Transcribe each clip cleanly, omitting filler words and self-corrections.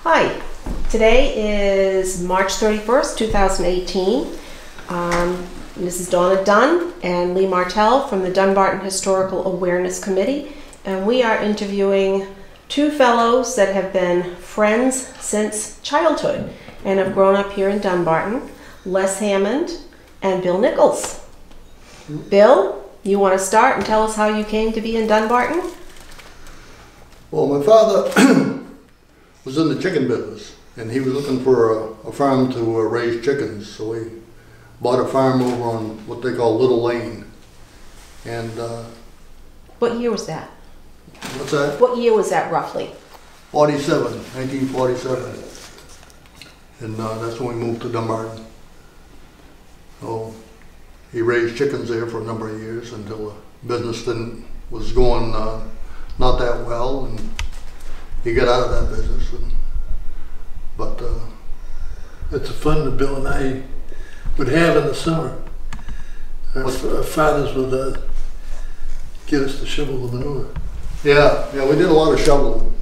Hi, today is March 31st, 2018. This is Donna Dunn and Lee Martell from the Dunbarton Historical Awareness Committee, and we are interviewing two fellows that have been friends since childhood and have grown up here in Dunbarton, Les Hammond and Bill Nichols. Bill, you want to start and tell us how you came to be in Dunbarton? Well, my father was in the chicken business, and he was looking for a farm to raise chickens, so he bought a farm over on what they call Little Lane. And What year was that? what's that? What year was that roughly? 1947. And that's when we moved to Dunbarton. So he raised chickens there for a number of years until the business was going not that well, and he got out of that business. But it's the fun that Bill and I would have in the summer. Our fathers would get us to shovel the manure. yeah, we did a lot of shoveling.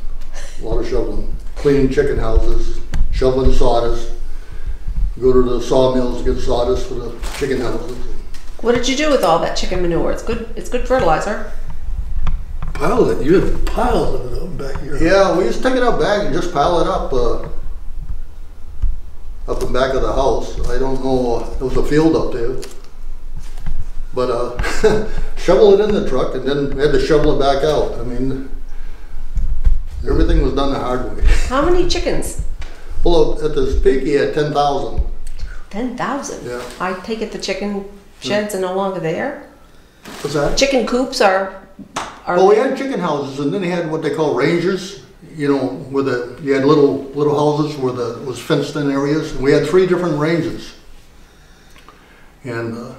Cleaning chicken houses, shoveling sawdust, go to the sawmills, get sawdust for the chicken houses. What did you do with all that chicken manure? It's good fertilizer. Piles it. You had piles of it out back here. Yeah, we used to take it out back and just pile it up in back of the house. I don't know, there was a field up there. But shovel it in the truck, and then we had to shovel it back out. I mean, everything was done the hard way. How many chickens? Well, at this peak, he had 10,000. 10,000? Yeah. I take it the chicken sheds are no longer there? What's that? Chicken coops are Well, we there? had chicken houses, and then he had what they call ranges. You know, you had little houses where it was fenced in areas. And we had 3 different ranges, and it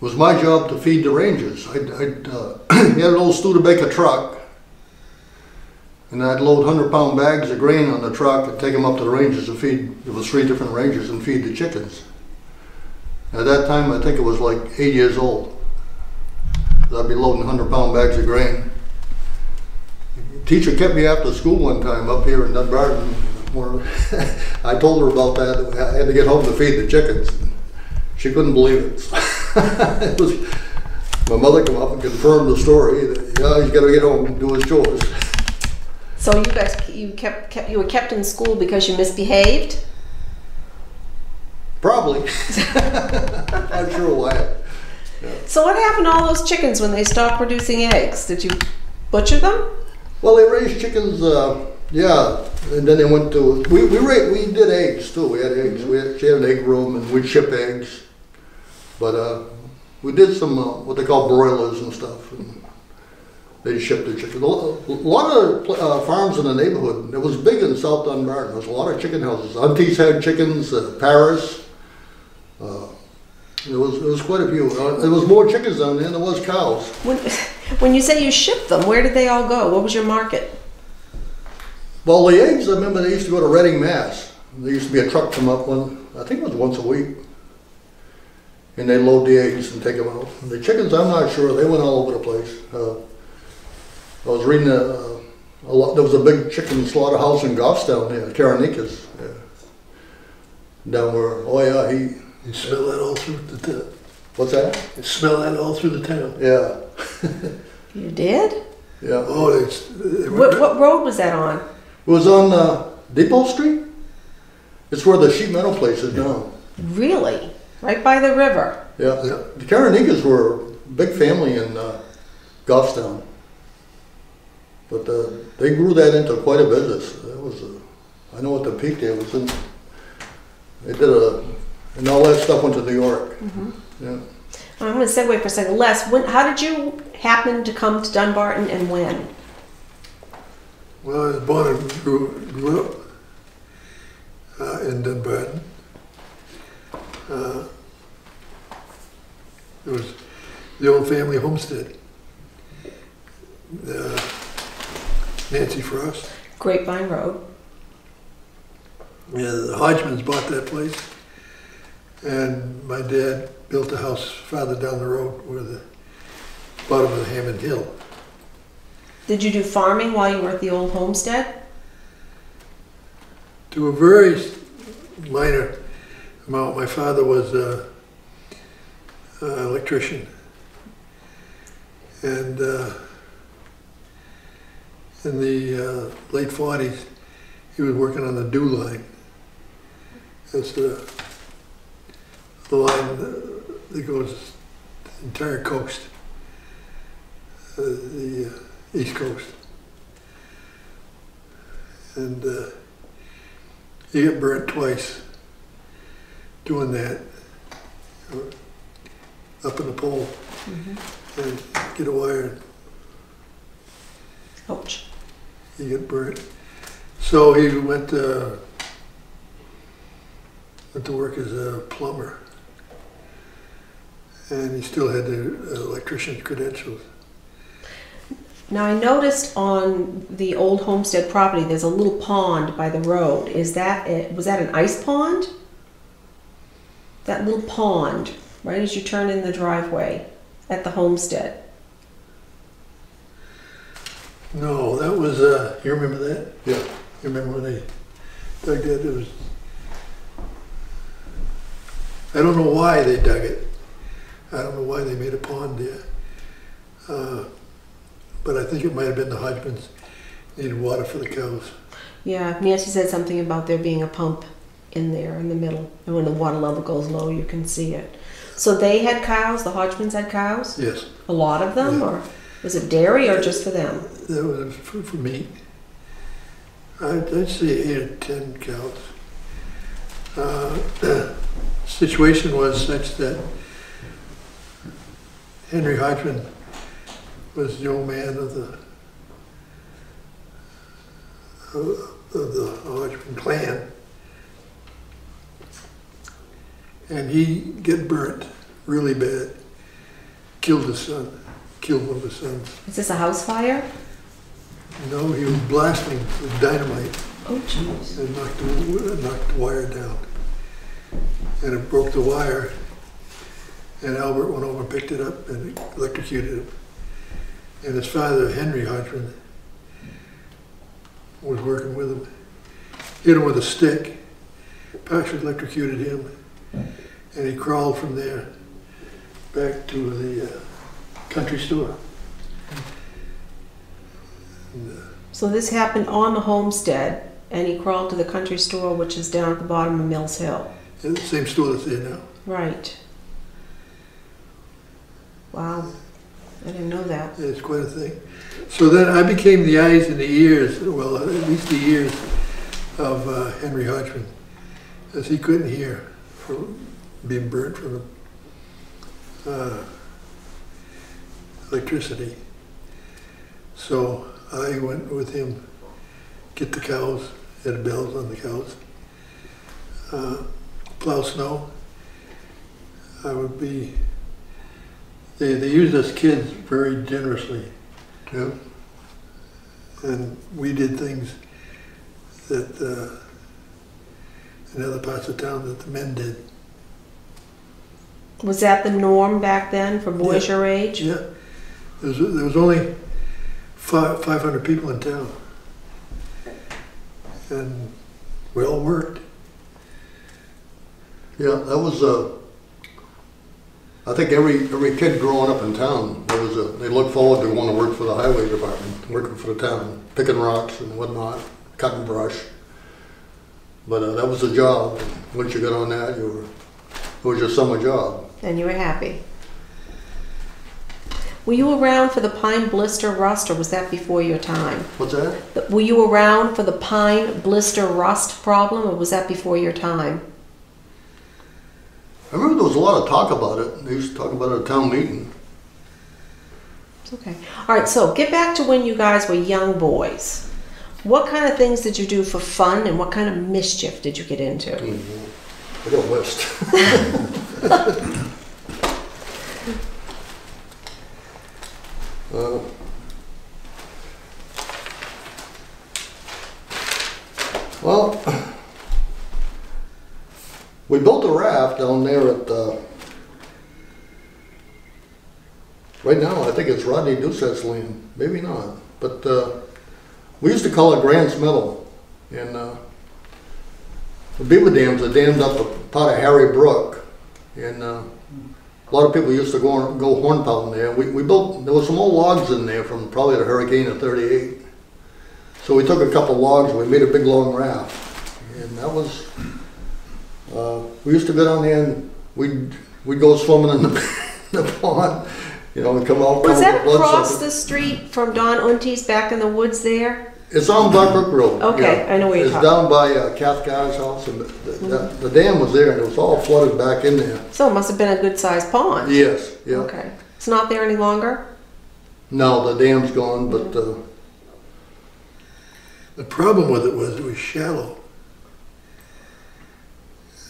was my job to feed the ranges. He had an old Studebaker truck, and I'd load 100-pound bags of grain on the truck and take them up to the ranges to feed. It was 3 different ranges and feed the chickens. At that time, I think it was like 8 years old. I'd be loading 100-pound bags of grain. Teacher kept me after school one time up here in Dunbarton. Where I told her about that. I had to get home to feed the chickens. She couldn't believe it. My mother came up and confirmed the story that yeah, he's got to get home and do his chores. So you were kept in school because you misbehaved? Probably. Not sure why. Yeah. So what happened to all those chickens when they stopped producing eggs? Did you butcher them? Well, they raised chickens, yeah, and then they went to, we did eggs too. We had eggs. She had an egg room, and we'd ship eggs. But we did some what they call broilers and stuff, and they shipped the chickens. A lot of farms in the neighborhood. It was big in South Dunbarton. There was a lot of chicken houses. Aunties had chickens, Paris. It was quite a few. There was more chickens down there than there was cows. When you say you shipped them, where did they all go? What was your market? Well, the eggs, I remember they used to go to Reading, Mass. There used to be a truck come up I think it was once a week. And they'd load the eggs and take them out. And the chickens, I'm not sure. They went all over the place. I was reading there was a big chicken slaughterhouse in Goffstown there, Nichols. Yeah. Down where, oh yeah, You smell that all through the town. what's that? You smell that all through the town. Yeah. You did? Yeah. Oh, What road was that on? It was on Depot Street. It's where the sheep meadow place is now. Really? Right by the river? Yeah. The Nichols were a big family in Goffstown. But they grew that into quite a business. That was, I know at the peak there was in, they did and all that stuff went to New York. Mm-hmm. Yeah. I'm going to segue for a second. Les, how did you happen to come to Dunbarton and when? Well, I was born and grew up in Dunbarton. It was the old family homestead. Nancy Frost. Grapevine Road. Yeah, the Hodgmans bought that place, and my dad built a house farther down the road where the bottom of the Hammond Hill. Did you do farming while you were at the old homestead? To a very minor amount. My father was an electrician, and in the late 40s, he was working on the DEW line. That's the line that goes the entire coast, the East Coast. And he got burnt twice doing that, up in the pole, and get a wire. Ouch. He got burnt. So he went to work as a plumber, and he still had the electrician's credentials. Now I noticed on the old homestead property, there's a little pond by the road. Is that it? Was that an ice pond? That little pond, right as you turn in the driveway at the homestead. No, that was, you remember that? Yeah. You remember when they dug that? It was, I don't know why they dug it. I don't know why they made a pond there. But I think it might have been the Hodgmans needed water for the cows. Yeah, Nancy said something about there being a pump in there in the middle. And when the water level goes low, you can see it. So they had cows, the Hodgmans had cows? Yes. A lot of them? Yeah. Or was it dairy or just for them? That was for meat. I'd say 8 or 10 cows. The situation was such that Henry Hodgman was the old man of the Hodgman clan, and he get burnt really bad. Killed his son. Killed one of his sons. Is this a house fire? No, he was blasting with dynamite Oh, jeez. and knocked the wire down, and it broke the wire. And Albert went over and picked it up and electrocuted him. And his father, Henry Hodgman, was working with him. Hit him with a stick, partially electrocuted him, and he crawled from there back to the country store. And, So this happened on the homestead, and he crawled to the country store, which is down at the bottom of Mills Hill. the same store that's there now. Right. Wow. I didn't know that. It's quite a thing. So then I became the eyes and the ears, well, at least the ears of Henry Hodgman, as he couldn't hear from being burnt from the electricity. So I went with him, get the cows, had bells on the cows, plow snow. I would be, they used us kids very generously. Yeah. And we did things that in other parts of town that the men did. Was that the norm back then for boys your age? Yeah. There was only 500 people in town. And we all worked. Yeah, that was I think every kid growing up in town, they looked forward to going to work for the highway department, working for the town, picking rocks and whatnot, cutting brush. But that was the job. Once you got on that, it was your summer job. And you were happy. Were you around for the pine blister rust, or was that before your time? What's that? Were you around for the pine blister rust problem, or was that before your time? I remember there was a lot of talk about it. They used to talk about it at a town meeting. It's okay. All right, so get back to when you guys were young boys. What kind of things did you do for fun, and what kind of mischief did you get into? I got a list. Well, we built a raft down there at, right now I think it's Rodney Doucette's land, maybe not, but we used to call it Grant's Meadow, and the beaver dams, they dammed up a part of Harry Brook, and a lot of people used to go horn pounding there. We built, there was some old logs in there from probably the hurricane of '38. So we took a couple logs and we made a big long raft. And that was, we used to go down there and we'd go swimming in the pond, you know, and come out. Was that across the street from Don Unti's back in the woods there? It's on Black Brook Road. Okay, yeah. I know where you're talking. It's down by Cathcar's house, and the dam was there, and it was all flooded back in there. So it must have been a good-sized pond. Yes, yeah. Okay. It's not there any longer? No, the dam's gone, but... The problem with it was shallow.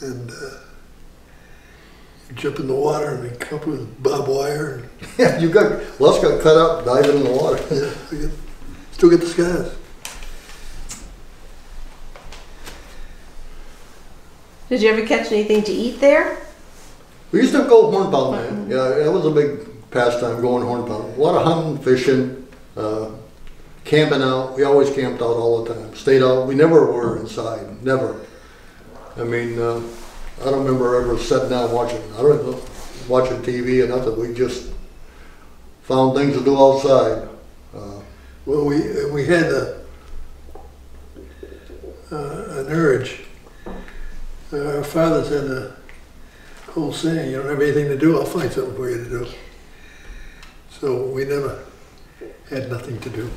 And you jump in the water and you come up with barbed wire. And yeah, Les got cut up diving in the water. Yeah, still get the scars. Did you ever catch anything to eat there? We used to go horn pounding there. Yeah, that was a big pastime, going horn pounding. A lot of hunting, fishing, camping out. We always camped out all the time. Stayed out. We never were inside. Never. I mean, I don't remember ever sitting down watching TV or nothing. We just found things to do outside. Well, we had an urge. Our fathers had a whole saying, you don't have anything to do, I'll find something for you to do. So we never had nothing to do.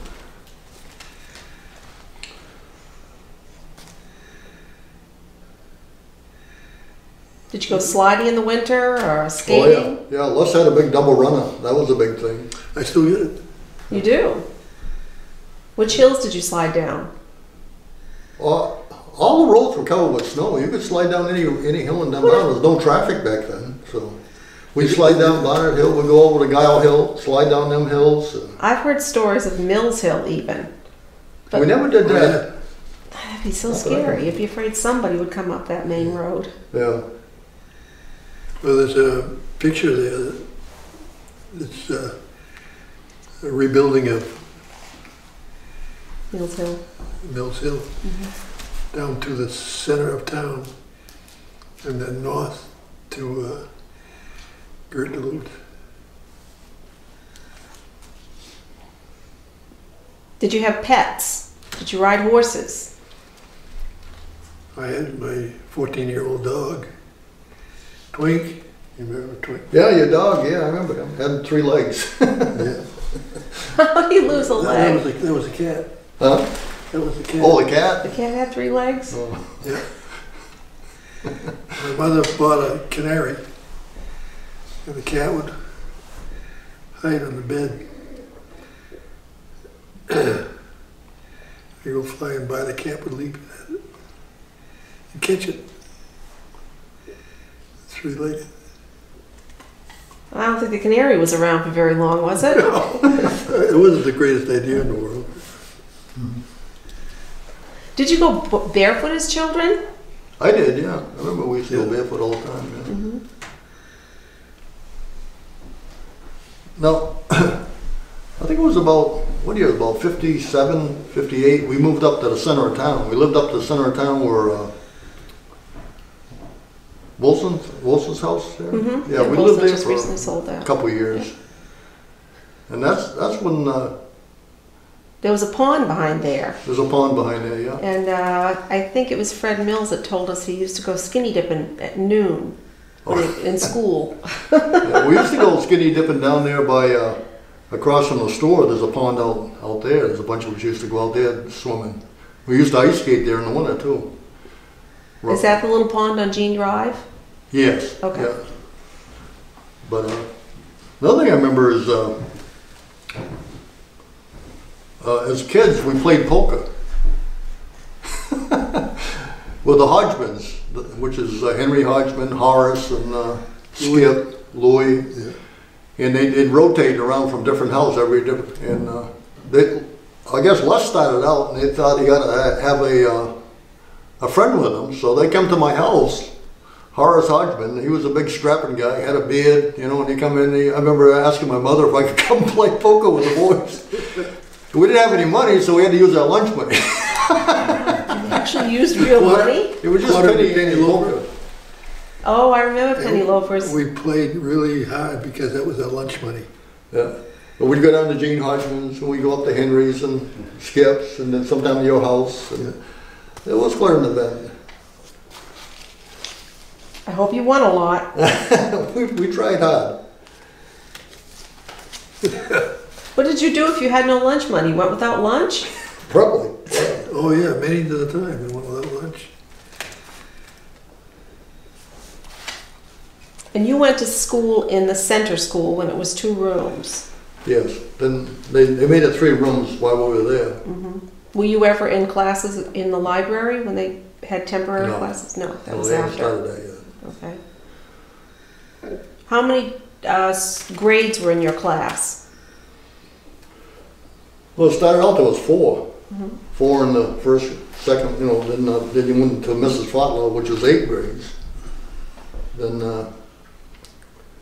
Did you go sliding in the winter or skating? Oh, yeah. Les had a big double runner. That was a big thing. I still get it. You do? Which hills did you slide down? All the roads were covered with snow. You could slide down any hill in Dunbarton. There was no traffic back then, so we'd slide down Barnard Hill. We'd go over to Guile Hill, slide down them hills. I've heard stories of Mills Hill even. We never did that. That'd be so scary. You'd be afraid somebody would come up that main road. Yeah. Well, there's a picture there. It's a rebuilding of Mills Hill. Mills Hill. Down to the center of town, and then north to Gertrude. Did you have pets? Did you ride horses? I had my 14-year-old dog, Twink. You remember Twink? Yeah, your dog. Yeah, I remember him. Had 3 legs. Yeah. How did he lose a leg? That was a cat. Huh? That was a cat. Oh, the cat? The cat had 3 legs? Oh. Yeah. My mother bought a canary, and the cat would hide on the bed. You go flying by, the cat would leap at it and catch it. 3-legged. I don't think the canary was around for very long, was it? No, it wasn't the greatest idea in the world. Did you go barefoot as children? I did, yeah. I remember we used to go barefoot all the time. Yeah. Now, I think it was about, what year, about 57, 58, we moved up to the center of town. We lived up to the center of town where Wilson's house there? Yeah, we lived there for recently sold that. a couple of years. Yeah. And that's when There was a pond behind there. there's a pond behind there, yeah. And I think it was Fred Mills that told us he used to go skinny dipping at noon in school. Yeah, we used to go skinny dipping down there by, across from the store. There's a pond out there. There's a bunch of us used to go out there swimming. We used to ice skate there in the winter too. Is that the little pond on Jean Drive? Yes. Okay. Yeah. But another thing I remember is as kids we played poker with the Hodgmans, which is Henry Hodgman, Horace, and Skip, Louis. Yeah. And they'd rotate around from different houses and I guess Les started out and they thought he got to have a friend with him, so they come to my house. Horace Hodgman, he was a big strapping guy, had a beard, you know, and he come in, I remember asking my mother if I could come play poker with the boys. We didn't have any money, so we had to use our lunch money. You actually used real money? It was just Quarter penny loafer. loafer. Oh, I remember penny loafers. We played really hard because that was our lunch money. Yeah. But we'd go down to Gene Hodgman's, and we'd go up to Henry's and Skip's, and then sometime to your house. And it was quite an event. I hope you won a lot. we tried hard. What did you do if you had no lunch money? You went without lunch? Probably. Oh yeah, many at a time, we went without lunch. And you went to school in the center school when it was 2 rooms. Yes. Then they made it 3 rooms while we were there. Mm-hmm. Were you ever in classes in the library when they had temporary No. classes? No, that was They hadn't after. started that yet. Okay. How many grades were in your class? Well, it started out there was 4. Mhm. 4 in the first, second, then you went to Mrs. Fotlow, which was 8 grades. Then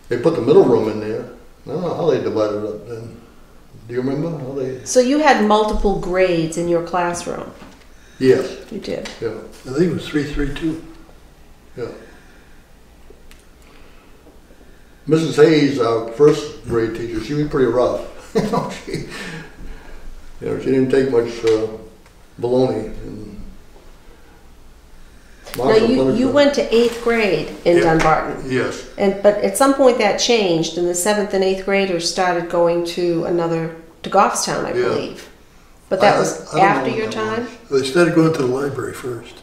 they put the middle room in there. I don't know how they divided it up then. Do you remember how they? So you had multiple grades in your classroom? Yes, You did. yeah, I think it was 332. yeah. Mrs. Hayes, our first grade teacher, she was pretty rough. She didn't take much baloney. And Now you went to 8th grade in Yeah. Dunbarton. Yes, But at some point that changed, and the 7th and 8th graders started going to Goffstown, I Yeah. believe. But that was I don't know after when your that time? They started going to the library first,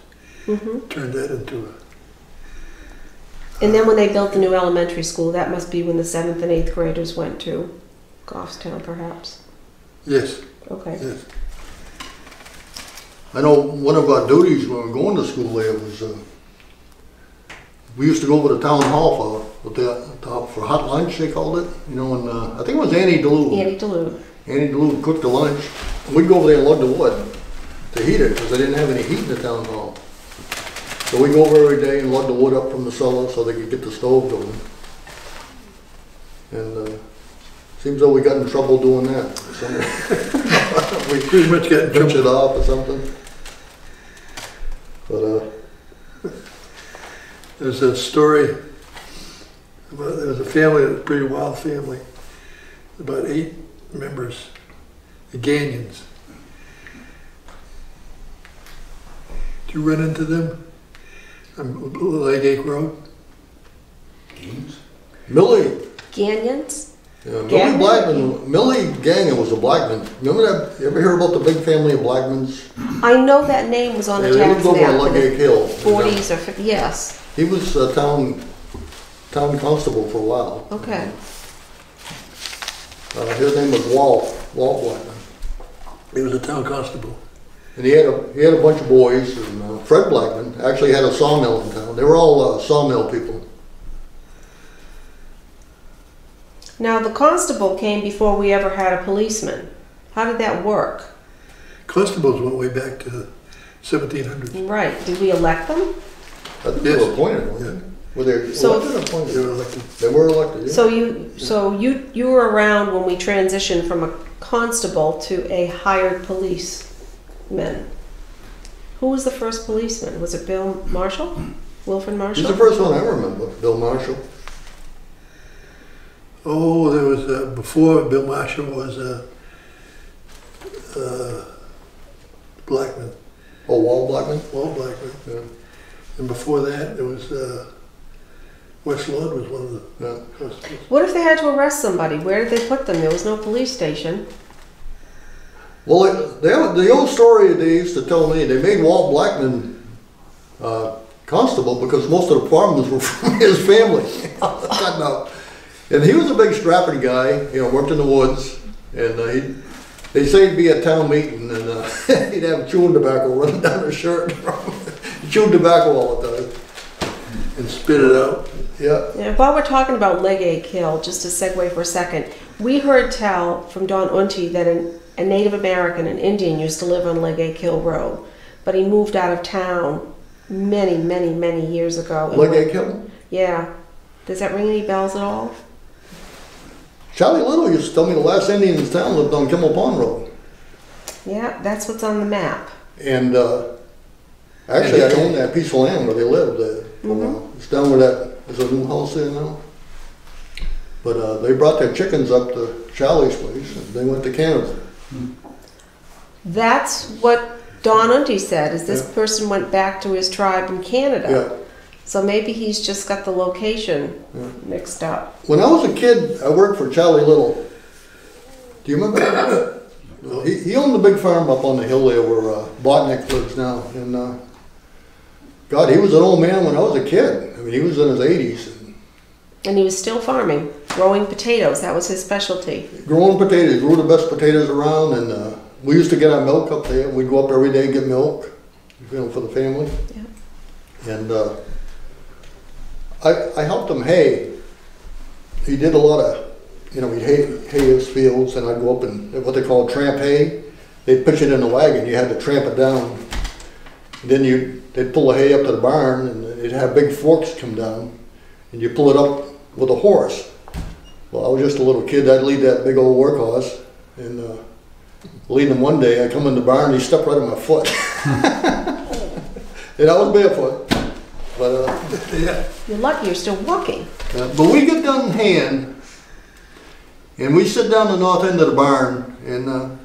Mm-hmm. turned that into a, And then when they built the new elementary school, that must be when the 7th and 8th graders went to Goffstown, perhaps. yes, Okay. yes. I know one of our duties when we were going to school there was, we used to go over to town hall for hot lunch, they called it, and I think it was Annie Duluth. Annie Duluth. Annie Duluth cooked the lunch. We'd go over there and lug the wood to heat it, because they didn't have any heat in the town hall. So we'd go over every day and lug the wood up from the cellar so they could get the stove going. And seems though we got in trouble doing that. We pretty much got in Pinch trouble. it off or something. But There's a story about, there was a family, a pretty wild family, about 8 members, the Ganyons. Did you run into them on Legate Road? Millie, Ganyons? Millie Gagnon? Blackman, Millie Gagnon was a Blackman. Remember that? You ever hear about the big family of Blackmans? I know that name was on the They tax lived over on map in Ludgate Hill. the 40s or 50s. Yes. He was a town constable for a while. Okay. His name was Walt Blackman. He was a town constable. And he had a bunch of boys, and Fred Blackman actually had a sawmill in town. They were all sawmill people. Now, the constable came before we ever had a policeman. How did that work? Constables went way back to the 1700s. Right. Did we elect them? I think they were appointed, weren't they? Were they So- elected or appointed? They were elected. They were elected, yeah. So you were around when we transitioned from a constable to a hired policeman. Who was the first policeman? Was it Bill Marshall? Wilfred He's Marshall? the first one I remember, Bill Marshall. Oh, there was, before Bill Marshall was Blackman, Oh, Walt Blackman? Walt Blackman. Yeah. And before that, there was, West Lord was one of the Yeah. constables. What if they had to arrest somebody? Where did they put them? There was no police station. Well, the old story they used to tell me, they made Walt Blackman constable because most of the farmers were from his family. No. And he was a big strapping guy, worked in the woods, and they say he'd be at town meeting and he'd have chewing tobacco running down his shirt. Chewing tobacco all the time. And spit it out. Yeah. Yeah, while we're talking about Legate Hill, just to segue for a second, we heard tell from Don Unti that a Native American, an Indian, used to live on Legate Hill Road, but he moved out of town many, many, many years ago. and Ludgate went- Hill? Yeah. Does that ring any bells at all? Charlie Little used to tell me the last Indian in town lived on Kimmel Pond Road. Yeah, that's what's on the map. And actually, I own that piece of land where they lived. For a while. It's down where there's a new house there now. But they brought their chickens up to Charlie's place, and they went to Canada. That's what Don Undy said, is this person went back to his tribe in Canada. Yeah. So maybe he's just got the location mixed up. When I was a kid, I worked for Charlie Little. Do you remember? He owned a big farm up on the hill there where Botnick lives now. And God, he was an old man when I was a kid. I mean, he was in his 80s. And he was still farming, growing potatoes. That was his specialty. Growing potatoes, grew the best potatoes around, and we used to get our milk up there. We'd go up every day and get milk, for the family. Yeah. And I helped him hay. He did a lot of, he'd hay his fields, and I'd go up and what they call tramp hay. They'd pitch it in a wagon. You had to tramp it down. And then they'd pull the hay up to the barn, and it'd have big forks come down, and you pull it up with a horse. Well, I was just a little kid. I'd lead that big old workhorse, and leading him one day, I come in the barn, and he stepped right on my foot. And I was barefoot. But yeah. You're lucky you're still walking. But we get done haying, and we sit down the north end of the barn, and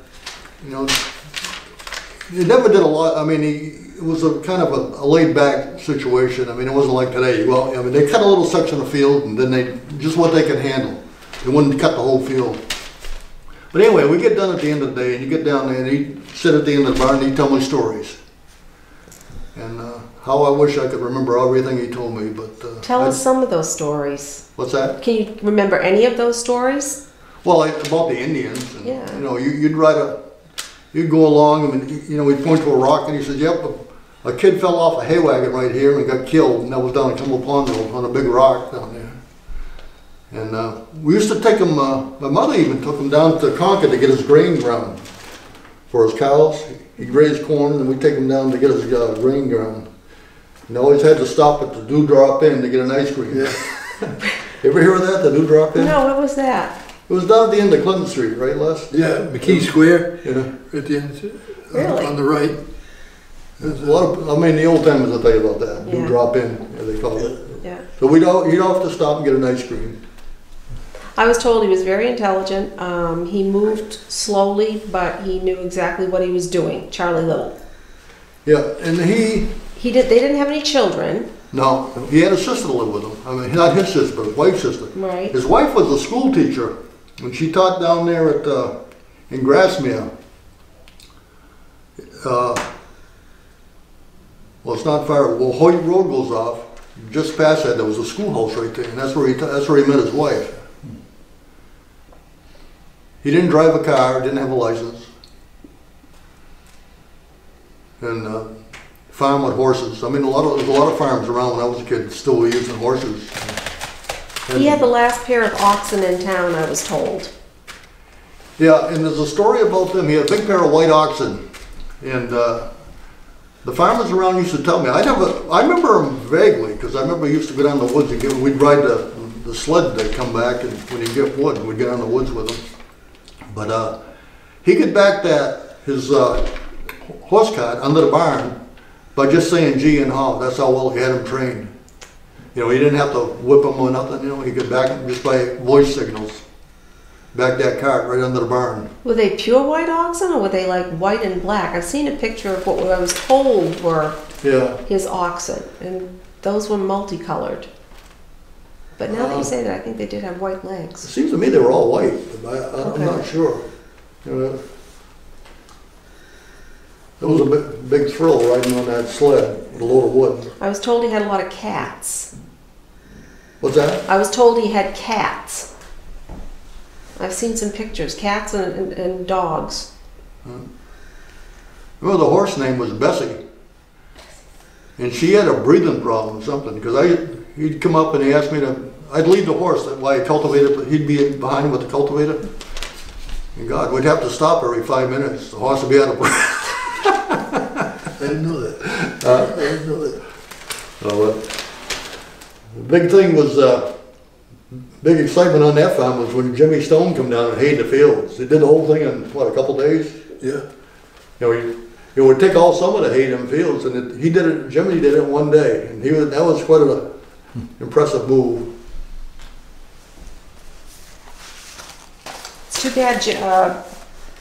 he never did a lot. I mean, it was a kind of a laid-back situation. I mean, it wasn't like today. Well, I mean, they cut a little section of field, and then just what they could handle. They wouldn't cut the whole field. But anyway, we get done at the end of the day, and you get down there, and he'd sit at the end of the barn, and he'd tell me stories. And how I wish I could remember everything he told me, but... Tell us some of those stories. What's that? Can you remember any of those stories? Well, about the Indians. And, yeah. You'd go along, and we'd point to a rock, and he said, yep, a kid fell off a hay wagon right here and got killed, and that was down at Kimball Pond on a big rock down there. And we used to take him, my mother even took him down to Concord to get his grain ground for his cows. He'd raise corn, and we'd take him down to get his grain ground. And always had to stop at the Dewdrop Inn to get an ice cream. Yeah. You ever hear of that, the Dewdrop Inn? No, what was that? It was down at the end of Clinton Street, right, Les? Yeah, McKee Square. Yeah. At the end, really? on the right. There's a lot of, the old timers will tell you about that. Yeah. Dewdrop Inn, as they call it. Yeah. So you'd have to stop and get an ice cream. I was told he was very intelligent. He moved slowly, but he knew exactly what he was doing. Charlie Little. Yeah, and they didn't have any children. No, he had a sister to live with him. I mean, not his sister, but his wife's sister. Right. His wife was a school teacher, and she taught down there in Grassmere. Well, it's not far. Well, Hoyt Road goes off. Just past that, there was a schoolhouse right there, and that's where he met his wife. He didn't drive a car, didn't have a license, and farm with horses. I mean, there's a lot of farms around when I was a kid still were using horses. He had the last pair of oxen in town, I was told. Yeah, and there's a story about them. He had a big pair of white oxen, and the farmers around used to tell me. I remember them vaguely because I remember he used to go down the woods and we'd ride the sled to come back, and when he'd get wood, we'd get down the woods with him. But he could back his horse cart under the barn by just saying G and how. That's how well he had him trained. He didn't have to whip him or nothing. He could back him just by voice signals. Back that cart right under the barn. Were they pure white oxen, or were they like white and black? I've seen a picture of what I was told were his oxen, and those were multicolored. But now that you say that, I think they did have white legs. It seems to me they were all white, but I'm not sure. It was a big thrill riding on that sled with a load of wood. I was told he had a lot of cats. What's that? I was told he had cats. I've seen some pictures, cats and dogs. Well, the horse name was Bessie, and she had a breathing problem or something, because he'd come up and he asked me I'd lead the horse while I cultivated, but he'd be behind him with the cultivator. And God, we'd have to stop every 5 minutes. The horse would be out of breath. I didn't know that. I didn't know that. So, the big thing was, big excitement on that farm was when Jimmy Stone come down and hayed the fields. They did the whole thing in, a couple days? Yeah. it would take all summer to hay them fields, and he did it. Jimmy did it one day, and that was quite an impressive move. It's too bad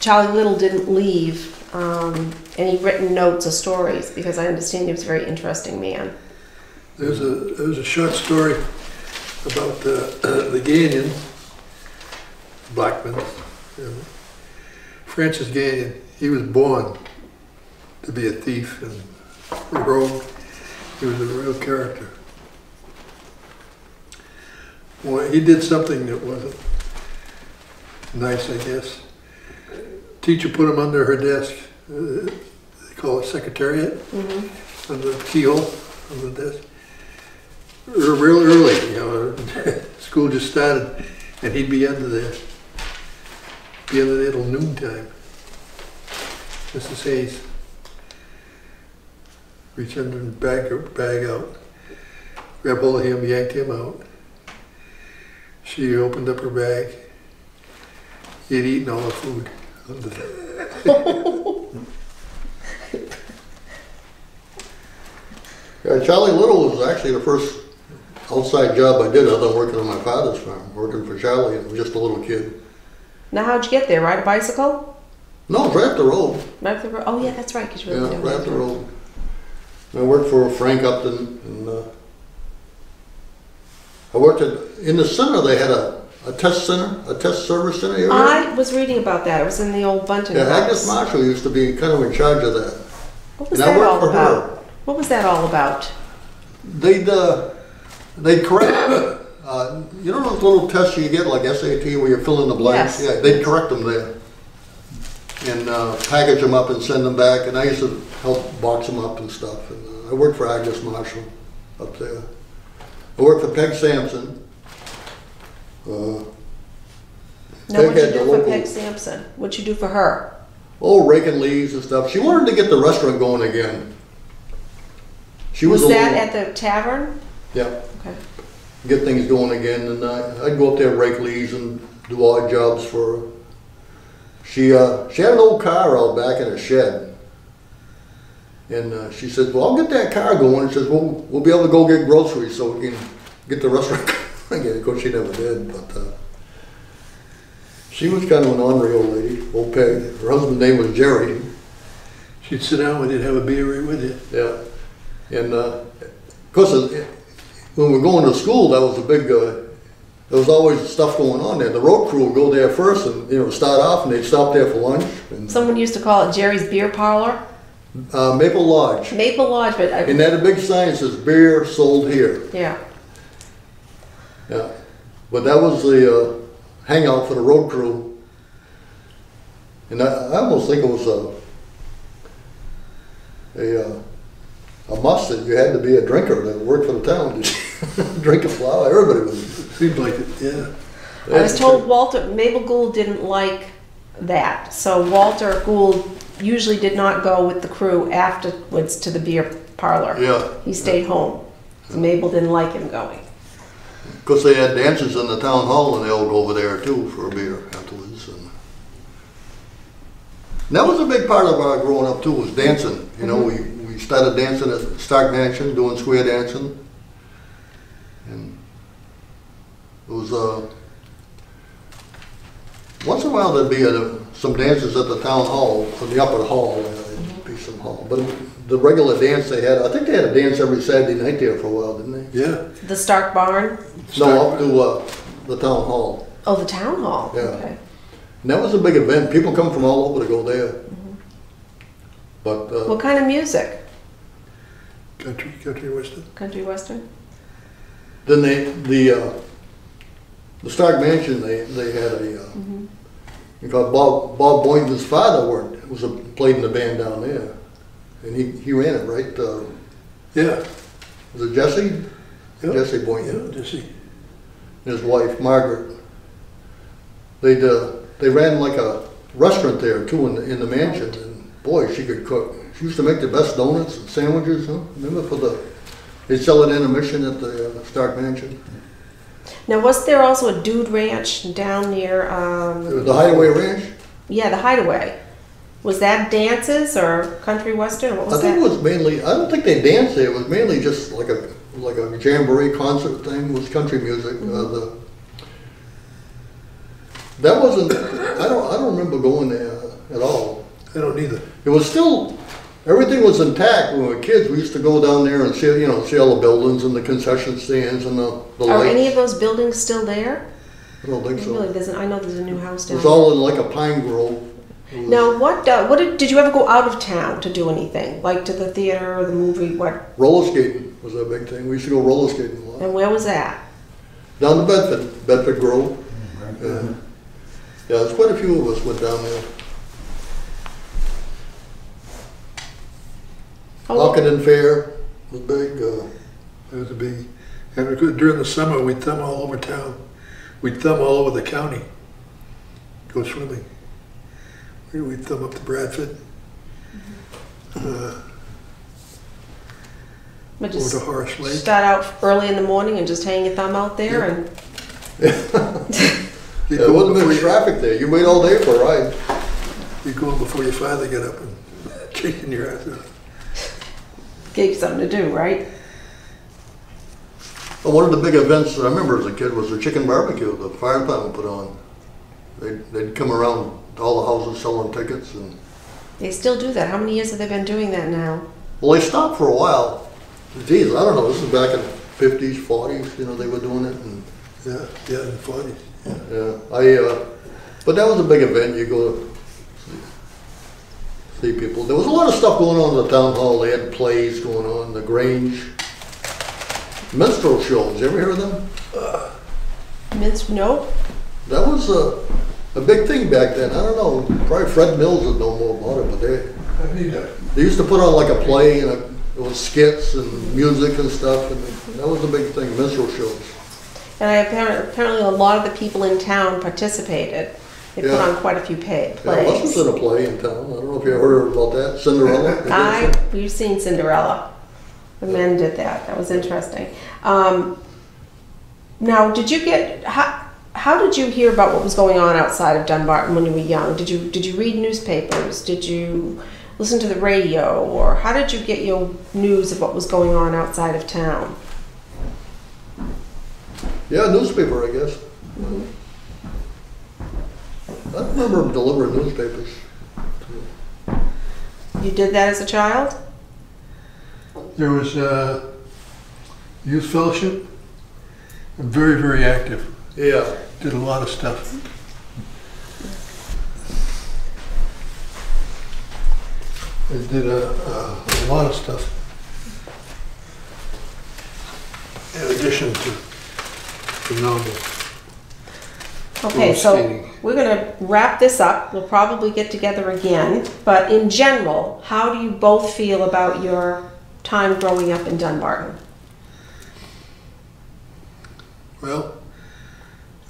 Charlie Little didn't leave any written notes or stories, because I understand he was a very interesting man. There's a short story about the Gagnon, Blackman, you know. Francis Gagnon. He was born to be a thief and a rogue. He was a real character. Well, he did something that wasn't nice, I guess. Teacher put him under her desk. They call it secretariat, under the keyhole of the desk. Real early, you know. School just started, and he'd be under there. Be under there till noontime. Mrs. Hayes reached under and bag out, grabbed hold of him, yanked him out. She opened up her bag. He had eaten all the food under there. Yeah, Charlie Little was actually the first outside job I did other than working on my father's farm, working for Charlie, and just a little kid. Now, how'd you get there? Ride a bicycle? No, right up the road. Right up the road? Oh, yeah, that's right, because you were Yeah, right up the road. I worked for Frank Upton, and I worked in the center. They had a test center, a test service center area. I was reading about that. It was in the old Bunton Yeah, house. Agnes Marshall used to be kind of in charge of that. What was And I that worked all for her. about? What was that all about? They'd correct, you know those little tests you get like SAT where you fill in the blanks? Yes. Yeah, they'd correct them there. And package them up and send them back, and I used to help box them up and stuff. And I worked for Agnes Marshall up there. I worked for Peg Sampson. Now, Peg what'd you had the do for local- Peg Sampson? What'd you do for her? Oh, raking leaves and stuff. She wanted to get the restaurant going again. She Was a that little- at the tavern? Yeah. Okay. Get things going again, and I'd go up there, rake leaves, and do odd jobs for her. She had an old car out back in a shed, and she said, "Well, I'll get that car going." And she says, "We'll be able to go get groceries so we can get the restaurant again." Of course, she never did, but she was kind of an ornery old lady, old Peg. Her husband's name was Jerry. She'd sit down with you and have a beer right with you. Yeah, and of course, when we were going to school, that was a big. There was always stuff going on there. The road crew would go there first, and start off, and they'd stop there for lunch. And, Someone used to call it Jerry's Beer Parlor. Maple Lodge, Maple Lodge, but and they had a big sign that says "Beer sold here." yeah. Yeah, but that was the hangout for the road crew, and I almost think it was a must that you had to be a drinker to work for the town. Drink a flower, everybody was. Seemed like it, yeah. I was told Mabel Gould didn't like that, so Walter Gould usually did not go with the crew afterwards to the beer parlor. Yeah. He stayed home. So Mabel didn't like him going. Because they had dances in the town hall, and they all go over there too for a beer afterwards. And that was a big part of our growing up too, was dancing. You know, we started dancing at Stark Mansion, doing square dancing. And it was, once in a while there'd be some dances at the town hall, in the upper hall, there'd be some hall. But the regular dance they had, I think they had a dance every Saturday night there for a while, didn't they? Yeah. The Stark Barn? No, up to the town hall. Oh, the town hall? Yeah. Okay. And that was a big event. People come from all over to go there. But What kind of music? Country western. Country Western? then the Stark Mansion, they had because Bob Boynton's father played in the band down there, and he ran it, right? Yeah. Was it Jesse? Yep. Jesse Boynton. Yeah, Jesse. And his wife Margaret. They ran like a restaurant there too in the mansion, and boy, she could cook. She used to make the best donuts and sandwiches. Huh? Remember they'd sell it in a mission at the Stark Mansion. Now, was there also a dude ranch down near? The Hideaway Ranch. Yeah, the Hideaway. Was that dances or country western? What was I think that? it was mainly, I don't think they danced there, it was mainly just like a jamboree concert thing with country music. That wasn't, I don't remember going there at all. I don't either. It was still, everything was intact when we were kids. We used to go down there and see, see all the buildings and the concession stands and the lights. Are any of those buildings still there? I don't think so. Really, I know there's a new house It down was there. all in like a pine grove. Now, what did you ever go out of town to do anything? Like to the theater or the movie, what? Roller skating was a big thing. We used to go roller skating a lot. And where was that? Down to Bedford Grove. Yeah, there's quite a few of us went down there. Hockenton Fair was big. It was a big, and during the summer, we'd thumb all over town. We'd thumb all over the county, go swimming. We'd thumb up to Bradford, But over just to Horace Lake. start out early in the morning and just hang your thumb out there and You'd There go wasn't before much traffic there. You wait all day for a ride. You'd go before your father got up and chasing your ass out. gave you something to do, right? Well, one of the big events that I remember as a kid was the chicken barbecue the fire department put on. They'd come around to all the houses selling tickets, and They still do that. How many years have they been doing that now? well, they stopped for a while. Geez, I don't know. This is back in the 50s, 40s. They were doing it, and Yeah, in the 40s. but that was a big event. You go to see people. There was a lot of stuff going on in the town hall. They had plays going on, the Grange, minstrel shows. You ever hear of them? No? That was a big thing back then. I don't know, probably Fred Mills would know more about it, but they used to put on like a play and it was skits and music and stuff, and that was a big thing, minstrel shows. And apparently a lot of the people in town participated. They put on quite a few plays. Yeah, Les was in a play in town. I don't know if you ever heard about that, Cinderella. We've seen Cinderella. The men did that. That was interesting. Now, how did you hear about what was going on outside of Dunbarton when you were young? Did you read newspapers? Did you listen to the radio? Or how did you get your news of what was going on outside of town? Yeah, newspaper, I guess. I remember delivering newspapers. You did that as a child? There was youth fellowship, very, very active. Yeah. Did a lot of stuff. They did a lot of stuff. In addition to normal. Okay, roller so skating. we're going to wrap this up. We'll probably get together again. But in general, how do you both feel about your time growing up in Dunbarton? Well,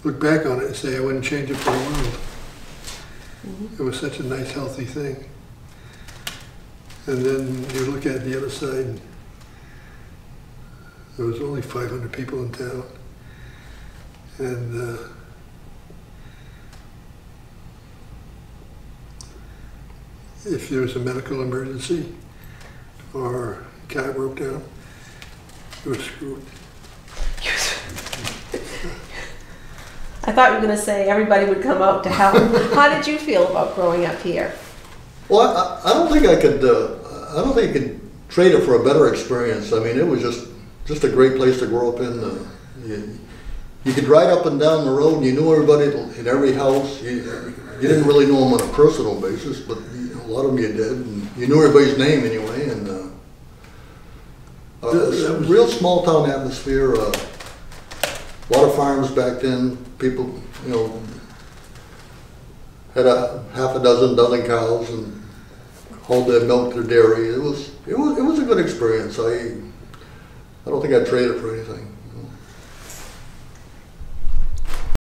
look back on it and say I wouldn't change it for the world. It was such a nice, healthy thing. And then you look at the other side, and there was only 500 people in town. And if there was a medical emergency or a car broke down, you were screwed. I thought you were going to say everybody would come out to help. How did you feel about growing up here? Well, I don't think I could. I don't think you could trade it for a better experience. I mean, it was just a great place to grow up in. You could ride up and down the road, and you knew everybody in every house. You didn't really know them on a personal basis, but a lot of them you did, and you knew everybody's name anyway. And a real small town atmosphere. A lot of farms back then. People, had half a dozen cows and hauled their milk to dairy. It was a good experience. I don't think I'd trade it for anything.